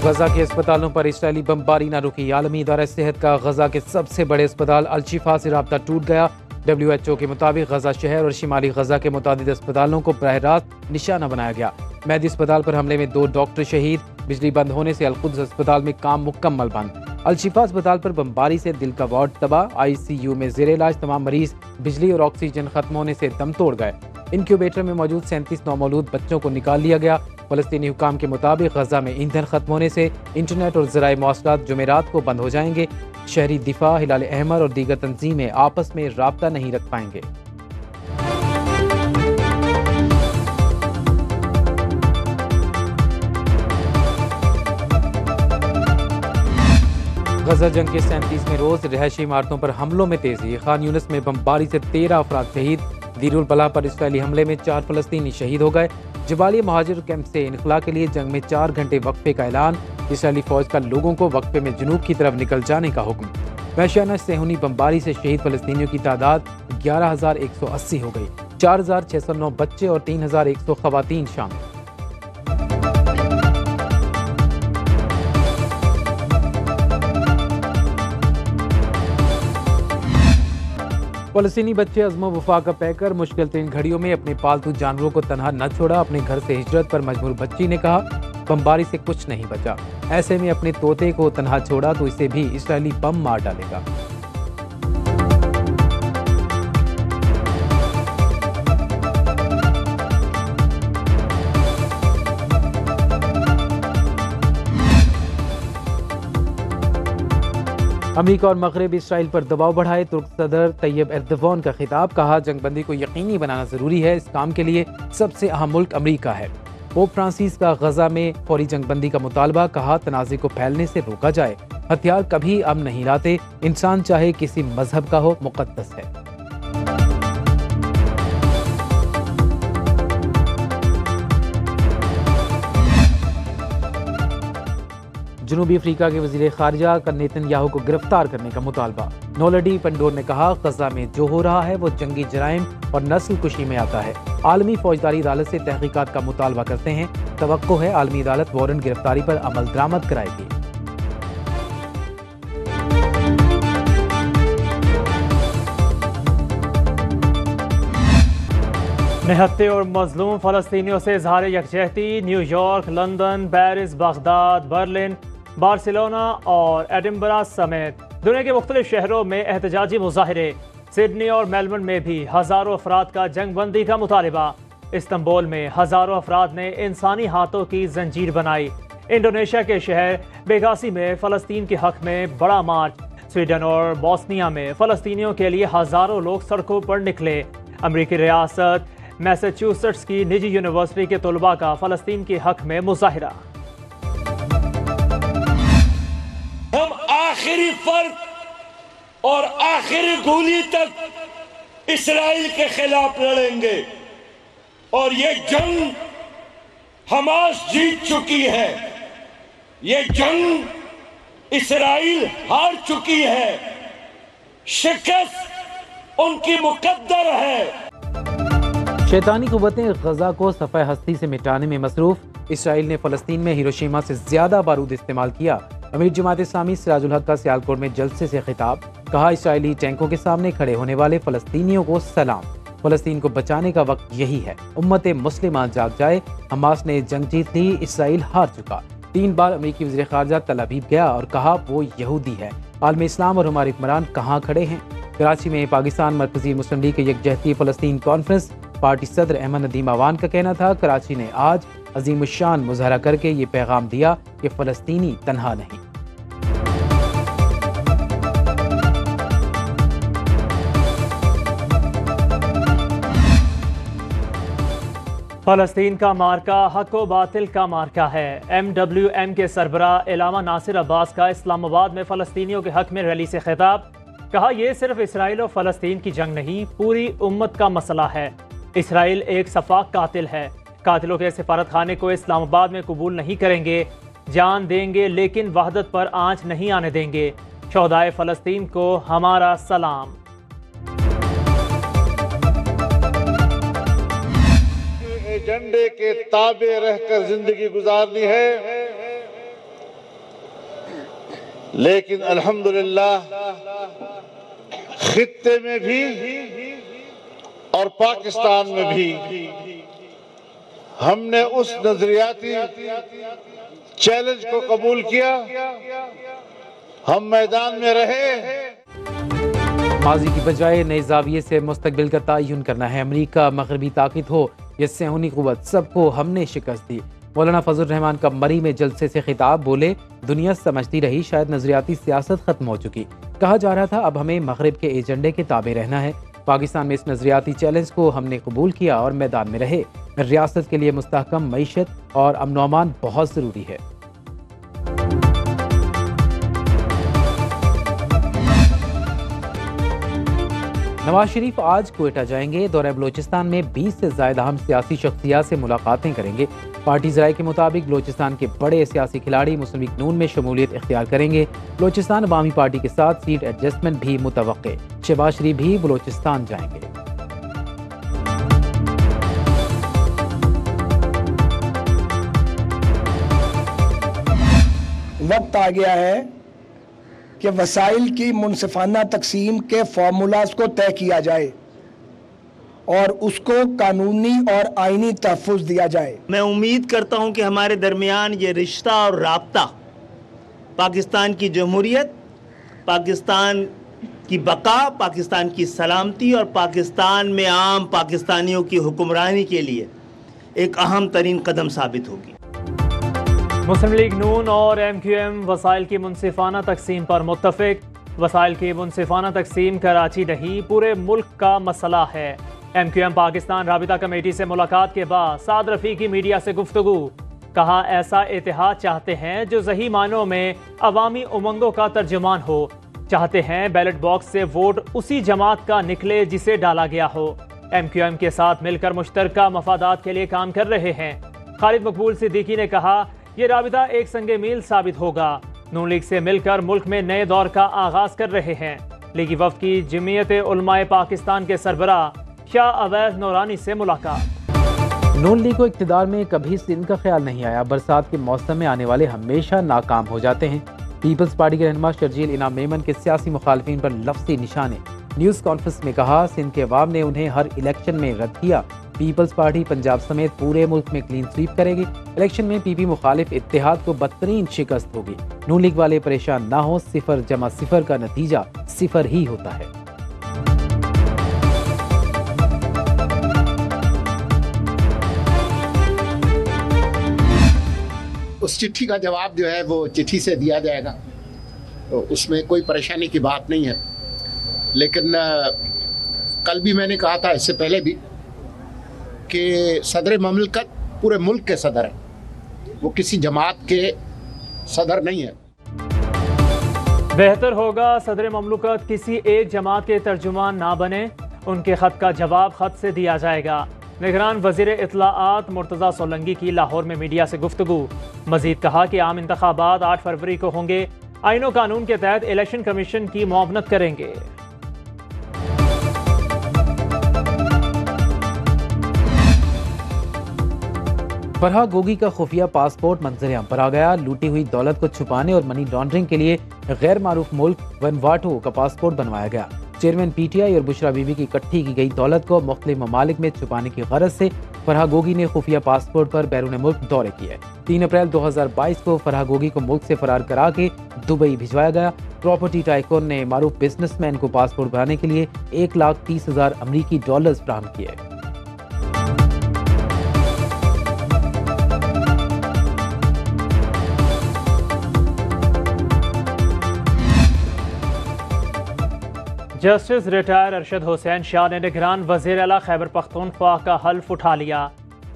गजा के अस्पतालों पर इस्राइली बमबारी न रुकी। आलमी इदारा सेहत का गजा के सबसे बड़े अस्पताल अल-शिफा से राब्ता टूट गया। WHO के मुताबिक गजा शहर और शिमाली गजा के मुतादिद अस्पतालों को बराह रास्त निशाना बनाया गया। मैदी अस्पताल पर हमले में 2 डॉक्टर शहीद। बिजली बंद होने से अल-कुद्स अस्पताल में काम मुकम्मल बंद। अल-शिफा अस्पताल पर बमबारी से दिल का वार्ड तबाह। ICU में जेर इलाज तमाम मरीज बिजली और ऑक्सीजन खत्म होने से दम तोड़ गए। इनक्यूबेटर में मौजूद 37 नौमौलूद बच्चों को निकाल लिया गया। फ़लस्तीनी हुकाम के मुताबिक गजा में ईंधन खत्म होने से इंटरनेट और ज़राए मौसलात जुमेरात को बंद हो जाएंगे। शहरी दिफा, हिलाल अहमर और दीगर तंजीमें आपस में राब्ता नहीं रख पाएंगे। गजा जंग के 37वें रोज रिहायशी इमारतों पर हमलों में तेजी। खान यूनिस में बमबारी से 13 अफराद शहीद। दीरुल बलाह पर इस्राइली हमले में 4 फ़लस्तीनी शहीद हो गए। जबालिया महाजिर कैंप से इनखला के लिए जंग में 4 घंटे वक्फे का ऐलान। इस्राइली फौज का लोगों को वक्फे में जुनूब की तरफ निकल जाने का हुक्म। वहशियाना सेहूनी बमबारी से शहीद फ़लस्तीनियों की तादाद 11,180 हो गई। 4,609 बच्चे और 3,100 ख़वातीन शामिल। फ़लस्तीनी बच्चे अज़्म वफ़ा का पैकर मुश्किल तरीन घड़ियों में अपने पालतू जानवरों को तनहा न छोड़ा। अपने घर से हिजरत पर मजबूर बच्ची ने कहा, बमबारी से कुछ नहीं बचा। ऐसे में अपने तोते को तनहा छोड़ा तो इसे भी इस्राइली बम मार डालेगा। अमेरिका और मगरब इसराइल पर दबाव बढ़ाए। तुर्क सदर तैयब एर्दोगान का खिताब। कहा, जंगबंदी को यकीनी बनाना जरूरी है। इस काम के लिए सबसे अहम मुल्क अमेरिका है। पोप फ्रांसिस का गजा में फौरी जंगबंदी का मुतालबा। कहा, तनाज़े को फैलने से रोका जाए। हथियार कभी अमन नहीं लाते। इंसान चाहे किसी मजहब का हो, मुकद्दस है। जनूबी अफ्रीका के वजीर खारजा का नेतन्याहू को गिरफ्तार करने का मुतालबा। नोलडी पंडोर ने कहा, गजा में जो हो रहा है वो जंगी जराइम और नस्ल कुशी में आता है। आलमी फौजदारी अदालत से तहकीकात का मुतालबा करते हैं। तवक्को है आलमी अदालत वारंट गिरफ्तारी पर अमल दरामद कराएगी। निहत्ते और मजलूम फ़लस्तीनियों से इज़हार यकजहती। New York, London, Paris, Baghdad, Berlin, Barcelona और एडिनबरा समेत दुनिया के मुख्तलिफ शहरों में एहतजाजी मुजाहिरे। सिडनी और मेलबर्न में भी हज़ारों अफराद का जंगबंदी का मुतालबा। इस्तंबुल में हज़ारों अफराद ने इंसानी हाथों की जंजीर बनाई। इंडोनेशिया के शहर बेगासी में फ़लस्तीन के हक में बड़ा मार्च। स्वीडन और बोस्निया में फ़लस्तीनियों के लिए हज़ारों लोग सड़कों पर निकले। अमरीकी रियासत मैसाचुसेट्स की निजी यूनिवर्सिटी के तलबा का फ़लस्तीन के हक में मुजाहिरा। हम आखिरी फर्क और आखिरी गोली तक इस्राइल के खिलाफ लड़ेंगे और ये जंग हमास जीत चुकी है। ये जंग इस्राइल हार चुकी है। शिकस्त उनकी मुकद्दर है। शैतानी कुव्वतें गजा को सफ़े हस्ती से मिटाने में मसरूफ। इसराइल ने फ़लस्तीन में हिरोशिमा से ज्यादा बारूद इस्तेमाल किया। अमीर जमात इस्लामी सिराजुल हक का सियालकोट में जलसे से खिताब। कहा, इसराइली टैंकों के सामने खड़े होने वाले फ़लस्तीनियों को सलाम। फ़लस्तीन को बचाने का वक्त यही है। उम्मत मुस्लिमा जाग जाए। हमास ने जंग जीत ली, इसराइल हार चुका। 3 बार अमेरिकी वज़ीर ख़ारजा तल अवीव गया और कहा वो यहूदी है। आलम इस्लाम और हमारे हुक्मरान कहाँ खड़े हैं। कराची में पाकिस्तान मरकज़ी मुस्लिम लीग के यकजहती फ़लस्तीन कॉन्फ्रेंस। पार्टी सदर अहमद नदीम अवान का कहना था, कराची ने आज अजीमुश्शान मुजाहरा करके ये पैगाम दिया कि फ़लस्तीनी तन्हा नहीं। फ़लस्तीन का मार्का हक व बातिल का मार्का है। MWM के सरबराह इलामा नासिर अब्बास का इस्लामाबाद में फ़लस्तीनियों के हक में रैली से खिताब। कहा, यह सिर्फ इसराइल और फ़लस्तीन की जंग नहीं, पूरी उम्मत का मसला है। इसराइल एक सफाक कातिल है। कातिलों के सिफारत खाने को इस्लामाबाद में कबूल नहीं करेंगे। जान देंगे लेकिन वहदत पर आंच नहीं आने देंगे। शोहदाए फ़लस्तीन को हमारा सलाम। एजेंडे के ताबे रहकर जिंदगी गुजारनी है लेकिन अल्हम्दुलिल्लाह खित्ते में भी और पाकिस्तान में भी हमने उस नजरियाती चैलेंज को कबूल किया, हम मैदान में रहे। माजी की बजाय नए जाविये से मुस्तकबिल का तयन करना है। अमरीका मगरबी ताकत हो या सेहूनी कुव्वत, सबको हमने शिकस्त दी। मौलाना फजल रहमान का मरी में जलसे से खिताब, बोले दुनिया समझती रही शायद नजरियाती सियासत खत्म हो चुकी। कहा जा रहा था अब हमें मगरिब के एजेंडे के ताबे रहना है। पाकिस्तान में इस नजरियाती चैलेंज को हमने कबूल किया और मैदान में रहे। रियासत के लिए मुस्तहकम मईशत और अमन व अमान बहुत जरूरी है। नवाज शरीफ आज क्वेटा जाएंगे। दौरे बलोचिस्तान में 20 से ज्यादा अहम सियासी शख्सियात से मुलाकातें करेंगे। पार्टी ज़राए के मुताबिक बलोचिस्तान के बड़े सियासी खिलाड़ी मुस्लिम लीग नून में शमूलियत इख्तियार करेंगे। बलोचिस्तान अवामी पार्टी के साथ सीट एडजस्टमेंट भी मुतवक्के। शहबाज शरीफ भी बलोचिस्तान जाएंगे। वक्त आ गया है कि वसाइल की मुनसिफाना तकसीम के फार्मूलाज को तय किया जाए और उसको कानूनी और आईनी तहफ़्फ़ुज़ दिया जाए। मैं उम्मीद करता हूं कि हमारे दरमियान ये रिश्ता और राब्ता पाकिस्तान की जमहूरियत, पाकिस्तान की बका, पाकिस्तान की सलामती और पाकिस्तान में आम पाकिस्तानियों की हुक्मरानी के लिए एक अहम तरीन कदम साबित होगी। मुस्लिम लीग नून और MQM वसाइल की मुनसिफाना तकसीम पर मुत्तफिक। वसाइल की मुनसिफाना तकसीम कराची नहीं पूरे मुल्क का मसला है। MQM पाकिस्तान राबिता कमेटी से मुलाकात के बाद साद रफ़ीकी मीडिया से गुफ्तगू, कहा ऐसा इतिहाद चाहते हैं जो सही मानों में अवामी उमंगों का तर्जुमान हो। चाहते हैं बैलेट बॉक्स से वोट उसी जमात का निकले जिसे डाला गया हो। MQM के साथ मिलकर मुश्तरका मफादात के लिए काम कर रहे हैं। खालिद मकबूल सिद्दीकी ने कहा ये राबिता एक संगे मील साबित होगा। नून लीग से मिलकर मुल्क में नए दौर का आगाज कर रहे हैं। लीगी वफ्द की जमीयत उलमाए पाकिस्तान के सरबराह शाह अवैस नूरानी से मुलाकात। नून लीग को इक़्तिदार में कभी सिंध का ख्याल नहीं आया। बरसात के मौसम में आने वाले हमेशा नाकाम हो जाते हैं। पीपल्स पार्टी के रहनुमा शर्जील इनाम मेमन के सियासी मुखालफिन पर लफ्ज़ी निशाने। न्यूज़ कॉन्फ्रेंस में कहा सिंध के अवाम ने उन्हें हर इलेक्शन में रद्द किया। पीपल्स पार्टी पंजाब समेत पूरे मुल्क में क्लीन स्वीप करेगी। इलेक्शन में PP मुखालिफ इत्तेहाद को बदतरीन शिकस्त होगी। नून लीग वाले परेशान ना हो, 0 का नतीजा 0 ही होता है। उस चिट्ठी का जवाब जो है वो चिट्ठी से दिया जाएगा, तो उसमें कोई परेशानी की बात नहीं है। लेकिन कल भी मैंने कहा था, इससे पहले भी, कि सदर ममलकत पूरे मुल्क के सदर हैं, वो किसी जमात के सदर नहीं है। बेहतर होगा सदर ममलकत किसी एक जमात के तर्जुमान ना बने। उनके खत का जवाब खत से दिया जाएगा। निगरान वजीर इत्तलाआत मुर्तज़ा सोलंकी की लाहौर में मीडिया से गुफ्तगू। मजीद कहा कि आम इंतखाबात 8 फरवरी को होंगे। आईन और कानून के तहत इलेक्शन कमीशन की मुआवनत करेंगे। फरहा गोगी का खुफिया पासपोर्ट मंजर-ए-आम पर आ गया। लूटी हुई दौलत को छुपाने और मनी लॉन्ड्रिंग के लिए गैर मारूफ मुल्क वनवाटो का पासपोर्ट बनवाया गया। चेयरमैन PTI और बुशरा बीबी की इकट्ठी की गई दौलत को मुख्तलिफ ममालिक में छुपाने की गरज से फरहा गोगी ने खुफिया पासपोर्ट पर बैरून मुल्क दौरे किए। 3 अप्रैल 2022 को फरहा गोगी को मुल्क से फरार करा के दुबई भिजवाया गया। प्रॉपर्टी टाइकून ने मारूफ बिजनेसमैन को पासपोर्ट बनाने के लिए $1,30,000 अमरीकी फ्राहम किए। जस्टिस रिटायर अरशद हुसैन शाह ने निगरान वज़ीर आला खैबर पख्तूनख्वा का हल्फ उठा लिया।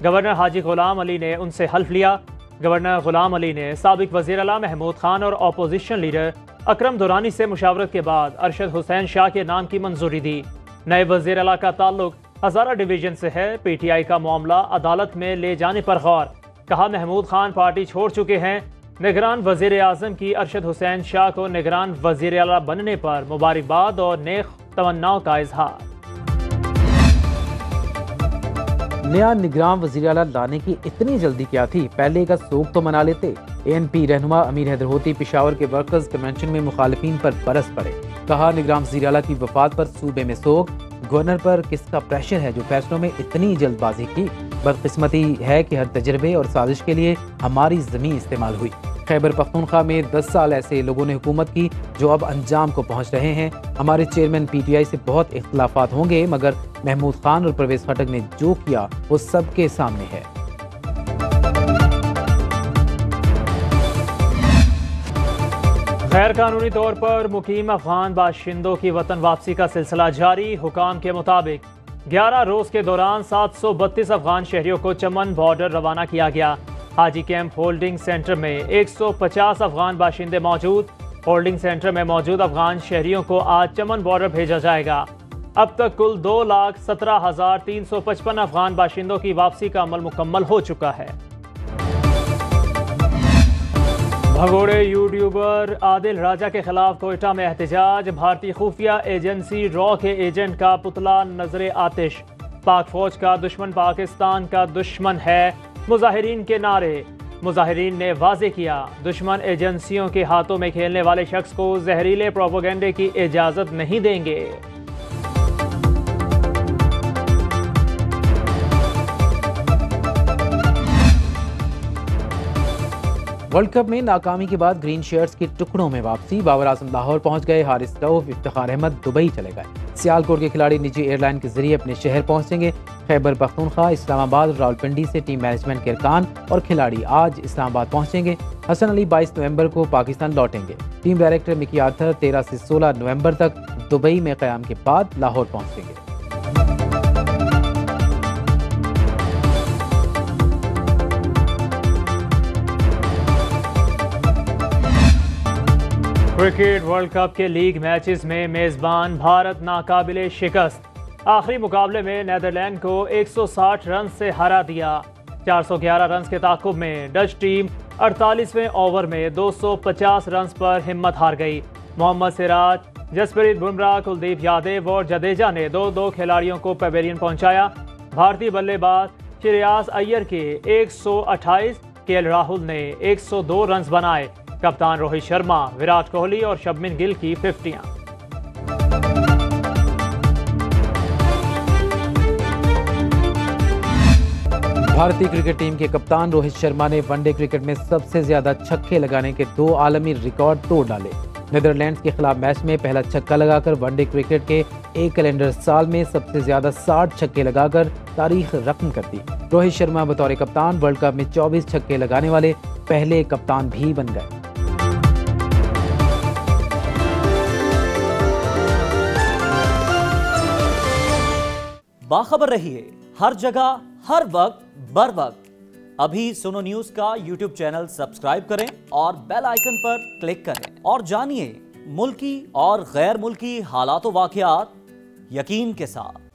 गवर्नर हाजी गुलाम अली ने उनसे हल्फ लिया। गवर्नर गुलाम अली ने साबिक वज़ीर आला महमूद खान और अपोजिशन लीडर अकरम दुरानी से मुशावरत के बाद अरशद हुसैन शाह के नाम की मंजूरी दी। नए वज़ीर आला का ताल्लुक हज़ारा डिवीजन से है। PTI का मामला अदालत में ले जाने पर गौर। कहा महमूद खान पार्टी छोड़ चुके हैं। निगरान वज़ीर आज़म की अरशद हुसैन शाह को निगरान वज़ीर आला बनने पर मुबारकबाद और नेक तमन्नाओं का इजहार। नया निगरान वज़ीर आला लाने की इतनी जल्दी क्या थी? पहले का सोग तो मना लेते। ANP रहनुमा अमीर हैदर होती पेशावर के वर्कर्स कन्वेंशन में मुखालिफिन पर बरस पड़े। कहा, निगरान वज़ीर आला की वफात पर सूबे में सोग। गवर्नर पर किसका प्रेशर है जो फैसलों में इतनी जल्दबाजी की? बदकिस्मती है कि हर तजर्बे और साजिश के लिए हमारी ज़मीन इस्तेमाल हुई। खैबर पख्तूनख्वा में 10 साल ऐसे लोगों ने हुकूमत की जो अब अंजाम को पहुंच रहे हैं। हमारे चेयरमैन PTI से बहुत इख्तलाफात होंगे, मगर महमूद खान और परवेज खटक ने जो किया वो सबके सामने है। गैर कानूनी तौर पर मुकीम अफगान बाशिंदों की वतन वापसी का सिलसिला जारी। हुकाम के मुताबिक 11 रोज के दौरान 732 अफगान शहरियों को चमन बॉर्डर रवाना किया गया। हाजी कैंप होल्डिंग सेंटर में 150 अफगान बाशिंदे मौजूद। होल्डिंग सेंटर में मौजूद अफगान शहरियों को आज चमन बॉर्डर भेजा जाएगा। अब तक कुल 2,17,355 अफगान बाशिंदों की वापसी का अमल मुकम्मल हो चुका है। भगोड़े यूट्यूबर आदिल राजा के खिलाफ कोयटा में एहतजाज। भारतीय खुफिया एजेंसी रॉ के एजेंट का पुतला नजरे आतिश। पाक फौज का दुश्मन पाकिस्तान का दुश्मन है, मुजाहिरीन के नारे। मुजाहिरीन ने वाजे किया, दुश्मन एजेंसियों के हाथों में खेलने वाले शख्स को जहरीले प्रोपेगेंडे की इजाजत नहीं देंगे। वर्ल्ड कप में नाकामी के बाद ग्रीन शर्ट्स के टुकड़ों में वापसी। बाबर आजम लाहौर पहुंच गए। हारिस रऊफ, इफ्तिखार अहमद दुबई चले गए। सियालकोट के खिलाड़ी निजी एयरलाइन के जरिए अपने शहर पहुंचेंगे। खैबर पख्तूनख्वा, इस्लामाबाद और रावलपिंडी से टीम मैनेजमेंट के अरकान और खिलाड़ी आज इस्लामाबाद पहुंचेंगे। हसन अली 22 नवंबर को पाकिस्तान लौटेंगे। टीम डायरेक्टर मिकी आर्थर 13 से 16 नवंबर तक दुबई में क़याम के बाद लाहौर पहुंचेंगे। क्रिकेट वर्ल्ड कप के लीग मैचेस में मेजबान भारत नाकाबिले शिकस्त। आखिरी मुकाबले में नीदरलैंड को 160 रन से हरा दिया। 411 रन के ताक़ुब में डच टीम 48वें ओवर में 250 रन पर हिम्मत हार गई। मोहम्मद सिराज, जसप्रीत बुमराह, कुलदीप यादव और जडेजा ने 2-2 खिलाड़ियों को पवेलियन पहुंचाया। भारतीय बल्लेबाज श्रेयस अय्यर के 128, KL राहुल ने 102 रन बनाए। कप्तान रोहित शर्मा, विराट कोहली और शुभमन गिल की 50। भारतीय क्रिकेट टीम के कप्तान रोहित शर्मा ने वनडे क्रिकेट में सबसे ज्यादा छक्के लगाने के 2 आलमी रिकॉर्ड तोड़ डाले। नीदरलैंड्स के खिलाफ मैच में पहला छक्का लगाकर वनडे क्रिकेट के एक कैलेंडर साल में सबसे ज्यादा 60 छक्के लगाकर तारीख रकम कर दी। रोहित शर्मा बतौर कप्तान वर्ल्ड कप में 24 छक्के लगाने वाले पहले कप्तान भी बन गए। बाखबर रहिए हर जगह हर वक्त बर वक्त। अभी सुनो न्यूज का YouTube चैनल सब्सक्राइब करें और बेल आइकन पर क्लिक करें और जानिए मुल्की और गैर मुल्की हालात व वाक़यात यकीन के साथ।